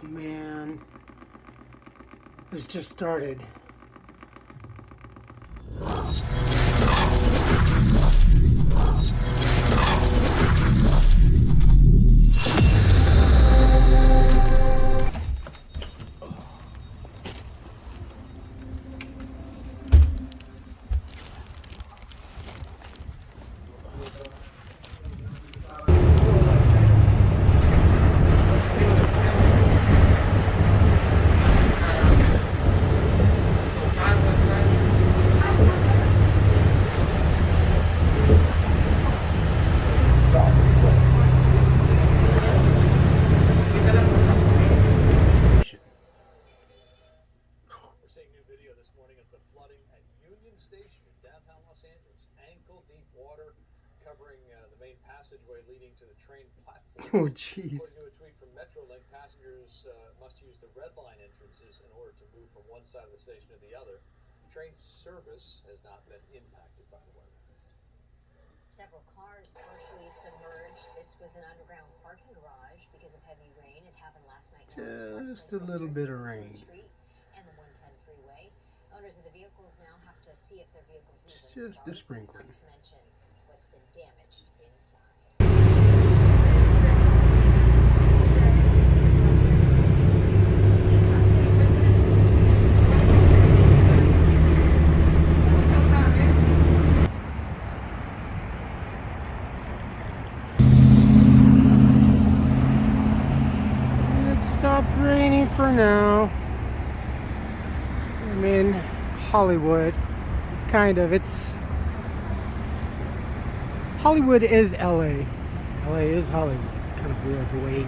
Man, this just started. Leading to the train platform. Oh, jeez. According to a tweet from Metrolink, passengers must use the red line entrances in order to move from one side of the station to the other. Train service has not been impacted by the weather. Several cars partially submerged. This was an underground parking garage because of heavy rain. It happened last night. Just a little bit of rain. And the 110 freeway. Owners of the vehicles now have to see if their vehicles move. Just a sprinkling. Not to mention what's been damaged inside. Stopped raining for now. I'm in Hollywood. Kind of. Hollywood is LA. LA is Hollywood. It's kind of weird the way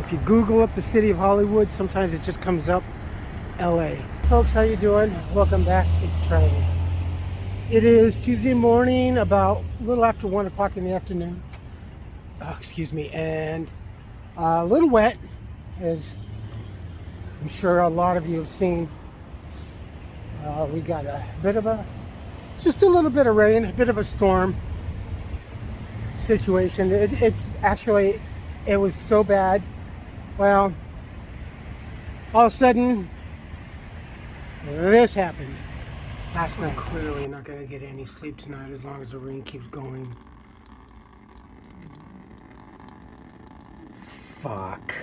if you Google up the city of Hollywood, sometimes it just comes up LA. Folks, how you doing? Welcome back. It's Charlie. It is Tuesday morning, about a little after 1 o'clock in the afternoon. Oh, excuse me. And a little wet, as I'm sure a lot of you have seen. We got a bit of just a little bit of rain, a bit of a storm situation. It's actually, it was so bad. Well, all of a sudden, this happened last night. I'm clearly not going to get any sleep tonight as long as the rain keeps going. Fuck.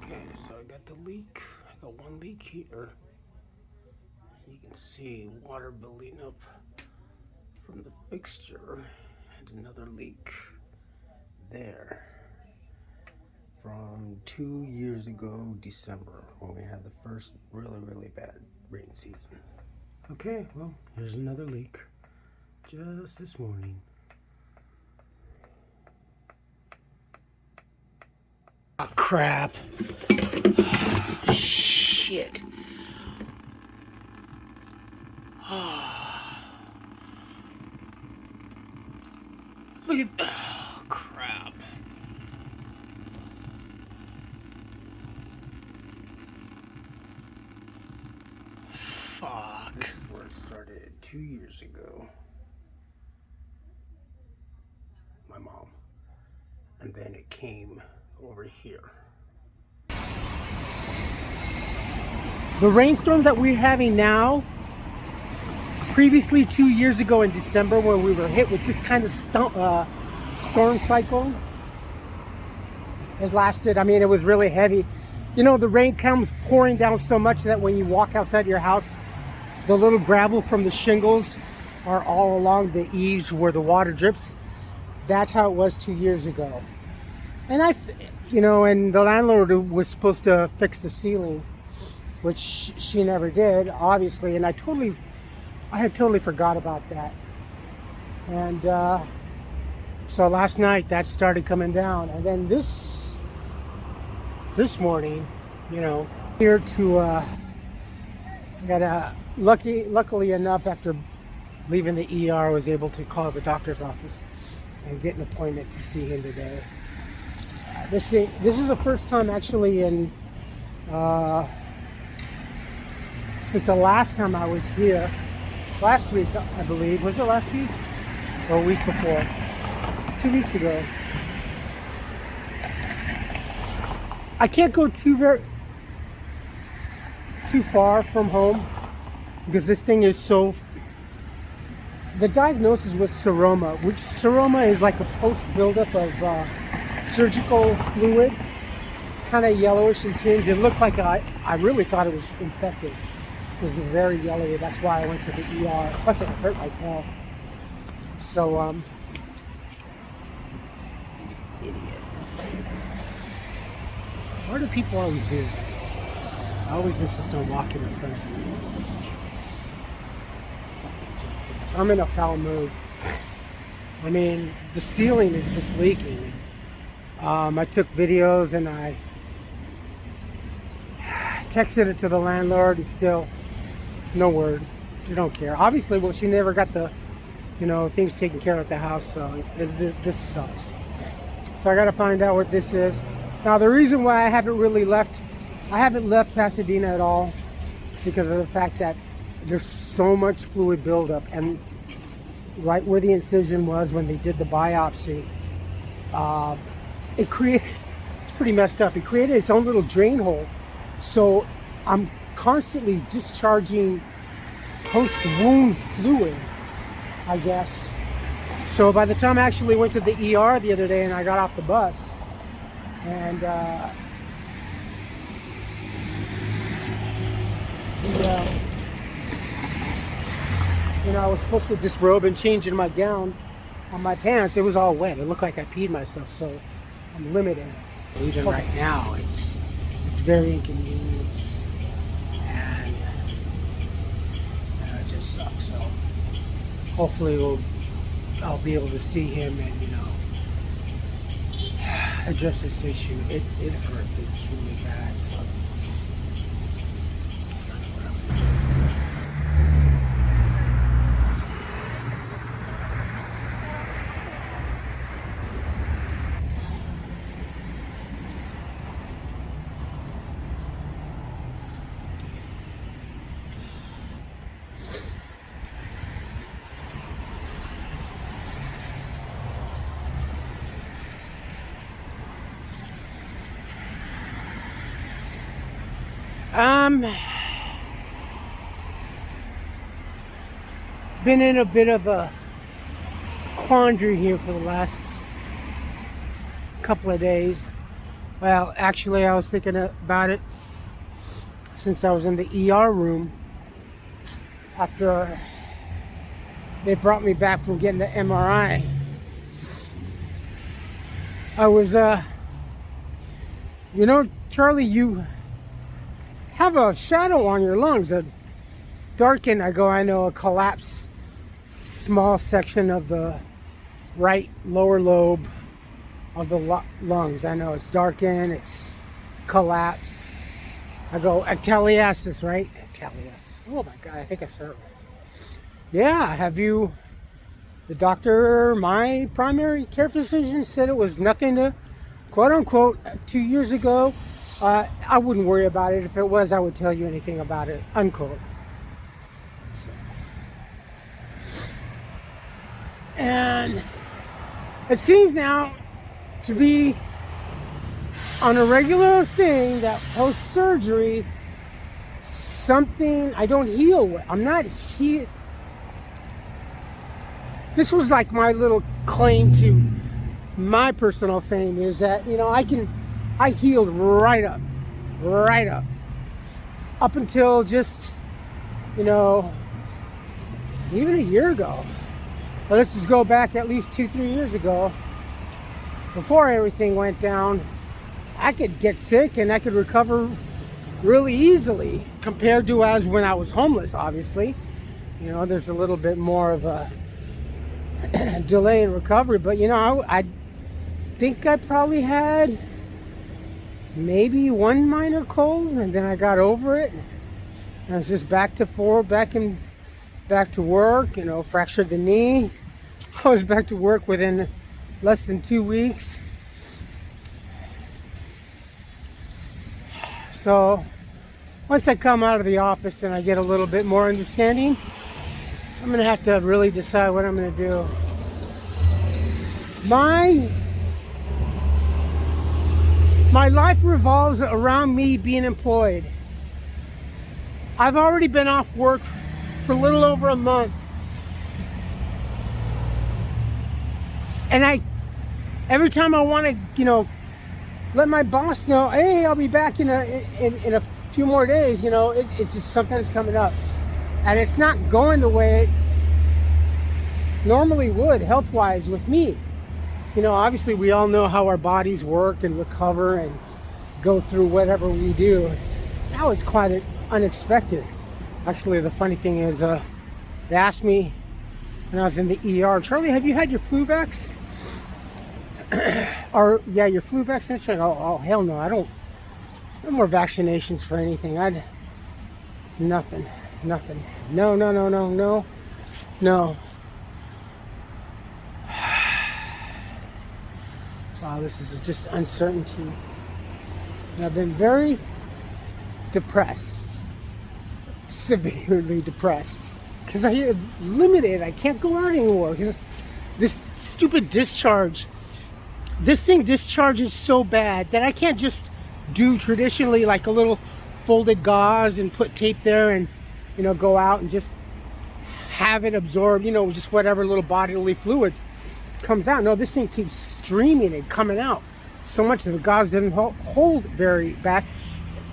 Okay, so I got the leak. I got one leak here. You can see water building up from the fixture, and another leak there from 2 years ago, December, when we had the first really bad rain season. Okay, well, here's another leak just this morning. Oh, crap. Oh, shit. Oh. Look at... Oh, crap. Fuck. This is where it started 2 years ago. My mom. And then it came over here. The rainstorm that we're having now, previously 2 years ago in December, when we were hit with this kind of storm cycle, it lasted, I mean, it was really heavy. You know, the rain comes pouring down so much that when you walk outside your house, the little gravel from the shingles are all along the eaves where the water drips. That's how it was 2 years ago. And you know, and the landlord was supposed to fix the ceiling, which she never did, obviously, and I had totally forgot about that. And so last night that started coming down, and then this morning, you know, here to luckily enough, after leaving the ER, I was able to call the doctor's office and get an appointment to see him today. This is the first time actually in since the last time I was here, last week I believe. Was it last week or a week before? 2 weeks ago. I can't go too far from home because this thing is so. The diagnosis was seroma, which seroma is like a post buildup of surgical fluid, kind of yellowish in tinge. It looked like I really thought it was infected. It was very yellowy. That's why I went to the ER. Plus, it hurt like hell. So, idiot. Why do people always do that? I always insist on walking in front of me. I'm in a foul mood. I mean, the ceiling is just leaking. I took videos and I texted it to the landlord and still no word. She don't care. Obviously, well, she never got the, things taken care of at the house, so this sucks. So I got to find out what this is. Now, the reason why I haven't left Pasadena at all, because of the fact that there's so much fluid buildup, and right where the incision was when they did the biopsy, it's pretty messed up. It created its own little drain hole. So I'm constantly discharging post-wound fluid, I guess. So by the time I actually went to the ER the other day and I got off the bus, and I was supposed to disrobe and change in my gown on my pants. It was all wet. It looked like I peed myself, so I'm limited. Even right now, it's very inconvenient, and it just sucks. So hopefully I'll be able to see him and address this issue. It hurts. It's really bad. So. Been in a bit of a quandary here for the last couple of days. Well, actually, I was thinking about it since I was in the ER room after they brought me back from getting the MRI. I was, Charlie, you have a shadow on your lungs, a darkened, I know, a collapsed small section of the right lower lobe of the lungs. I know it's darkened, it's collapsed. I go, ateliosis, right? Ateliosis. Oh my God, I think I said it right. Yeah, the doctor, my primary care physician, said it was nothing to, quote unquote, 2 years ago. I wouldn't worry about it. If it was, I would tell you anything about it, unquote. And it seems now to be on a regular thing that post-surgery, something, I don't heal well. I'm not heal. This was like my little claim to my personal fame, is that, I healed right up until just, even a year ago. Well, let's just go back at least 2-3 years ago. Before everything went down, I could get sick and I could recover really easily compared to as when I was homeless, obviously. There's a little bit more of a delay in recovery, but I think I probably had maybe one minor cold, and then I got over it. And I was just back to work, fractured the knee. I was back to work within less than 2 weeks. So once I come out of the office and I get a little bit more understanding, I'm going to have to really decide what I'm going to do. My My life revolves around me being employed. I've already been off work for a little over a month. And every time I want to, let my boss know, hey, I'll be back in a few more days, it's just something that's coming up. And it's not going the way it normally would, health-wise, with me. Obviously we all know how our bodies work and recover and go through whatever we do. Now it's quite unexpected. Actually, the funny thing is, they asked me when I was in the ER, Charlie, have you had your flu vax? Or, yeah, your flu vaccination? Oh, hell no, I don't. No more vaccinations for anything. Nothing. No. So this is just uncertainty. And I've been very depressed. Severely depressed. Because I'm limited. I can't go out anymore. Because this stupid discharge. This thing discharges so bad that I can't just do traditionally like a little folded gauze and put tape there and, go out and just have it absorb, just whatever little bodily fluids comes out. No, this thing keeps streaming and coming out so much that the gauze doesn't hold very back.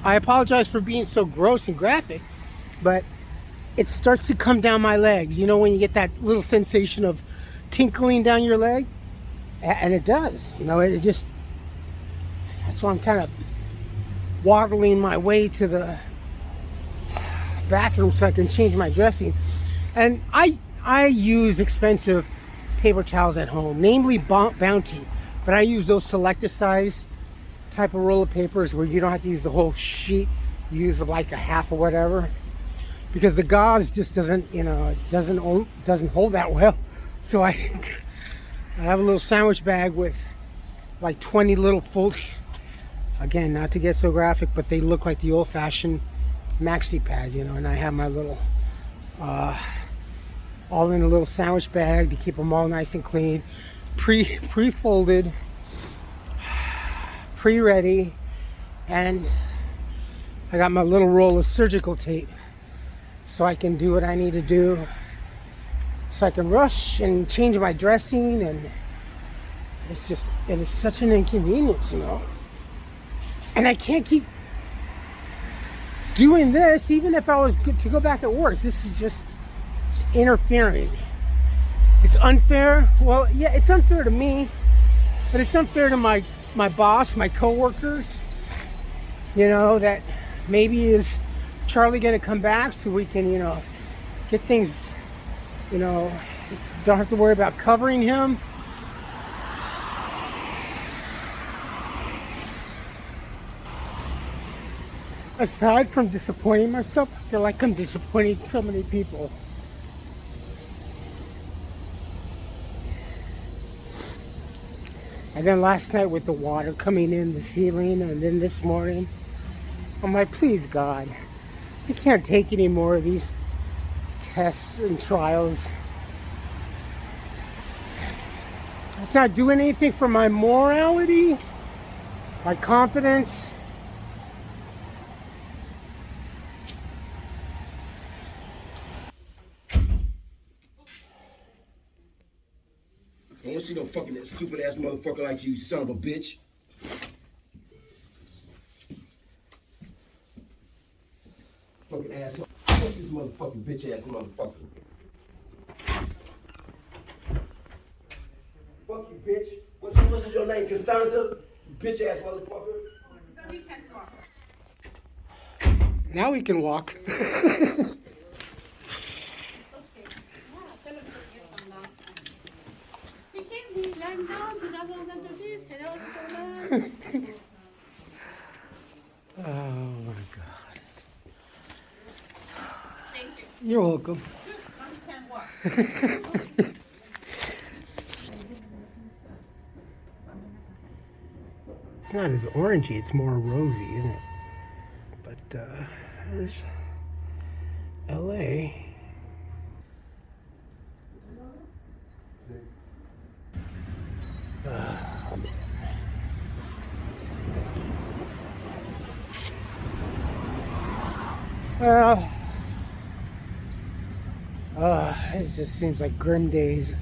I apologize for being so gross and graphic, but it starts to come down my legs. When you get that little sensation of tinkling down your leg, and it does. It just. That's why I'm kind of waddling my way to the bathroom so I can change my dressing. And I use expensive paper towels at home, namely Bounty, but I use those selected size type of roll of papers where you don't have to use the whole sheet. You use like a half or whatever, because the gauze just doesn't, it doesn't hold that well. So I have a little sandwich bag with like 20 little fold. Again, not to get so graphic, but they look like the old-fashioned maxi pads, and I have my little, all in a little sandwich bag to keep them all nice and clean, pre-folded, pre-ready, and I got my little roll of surgical tape so I can do what I need to do, so I can rush and change my dressing, and it is such an inconvenience, And I can't keep doing this even if I was to go back at work. This is just interfering. It's unfair. Well, yeah, it's unfair to me, but it's unfair to my boss, my coworkers. That maybe is Charlie going to come back so we can, get things, don't have to worry about covering him. Aside from disappointing myself, I feel like I'm disappointing so many people. And then last night with the water coming in the ceiling, and then this morning, I'm like, please God, I can't take any more of these tests and trials. It's not doing anything for my morality, my confidence. I don't see no fucking stupid ass motherfucker like you, son of a bitch. Fucking asshole. Fuck this motherfucking bitch ass motherfucker. Fuck you, bitch. What's your name? Costanza? You bitch ass motherfucker. Now we can walk. Oh my God. Thank you. You're welcome. It's not as orangey, it's more rosy, isn't it? But there's LA. Well, it just seems like grim days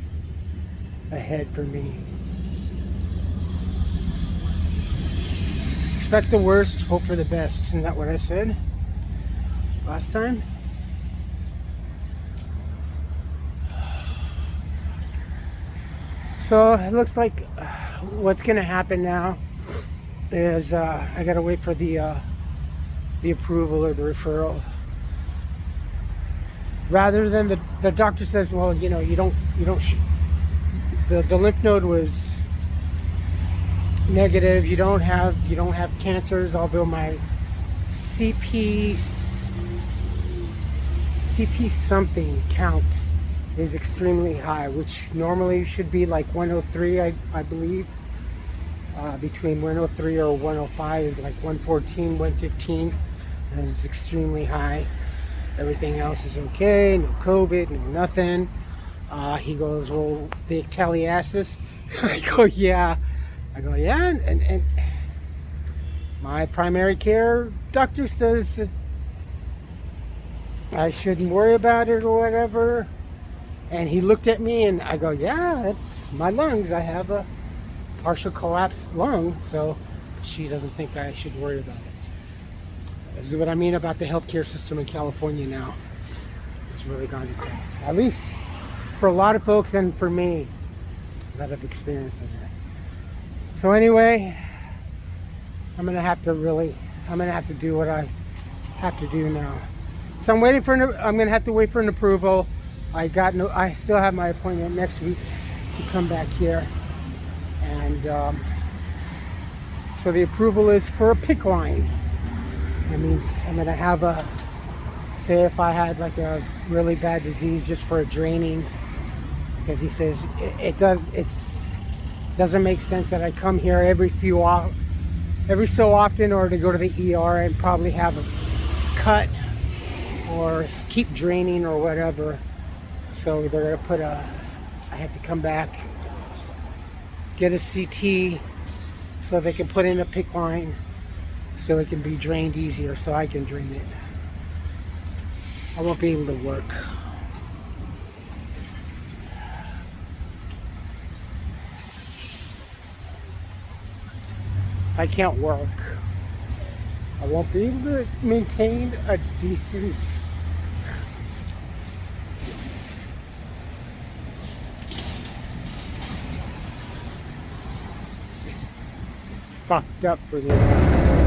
ahead for me. Expect the worst, hope for the best. Isn't that what I said last time? So it looks like what's going to happen now is I got to wait for the approval or the referral. Rather than the doctor says, well, you know, the lymph node was negative. You don't have cancers, although my CP something count is extremely high, which normally should be like 103, I believe. Between 103 or 105 is like 114, 115, and it's extremely high. Everything else is okay, no COVID, no nothing. He goes, well, big teleasis. I go, yeah. And my primary care doctor says that I shouldn't worry about it or whatever. And he looked at me and I go, yeah, it's my lungs. I have a partial collapsed lung, so she doesn't think I should worry about it. This is what I mean about the healthcare system in California now. It's really gone to crap. At least for a lot of folks and for me that have experienced it. So anyway, I'm gonna have to do what I have to do now. So I'm gonna have to wait for an approval. I still have my appointment next week to come back here, and so the approval is for a PICC line. That means I'm gonna have say if I had like a really bad disease, just for a draining, because he says it doesn't make sense that I come here every so often, or to go to the ER and probably have a cut or keep draining or whatever. So they're gonna I have to come back, get a CT, so they can put in a PICC line, so it can be drained easier, so I can drain it. I won't be able to work. If I can't work, I won't be able to maintain a decent it's just fucked up for me.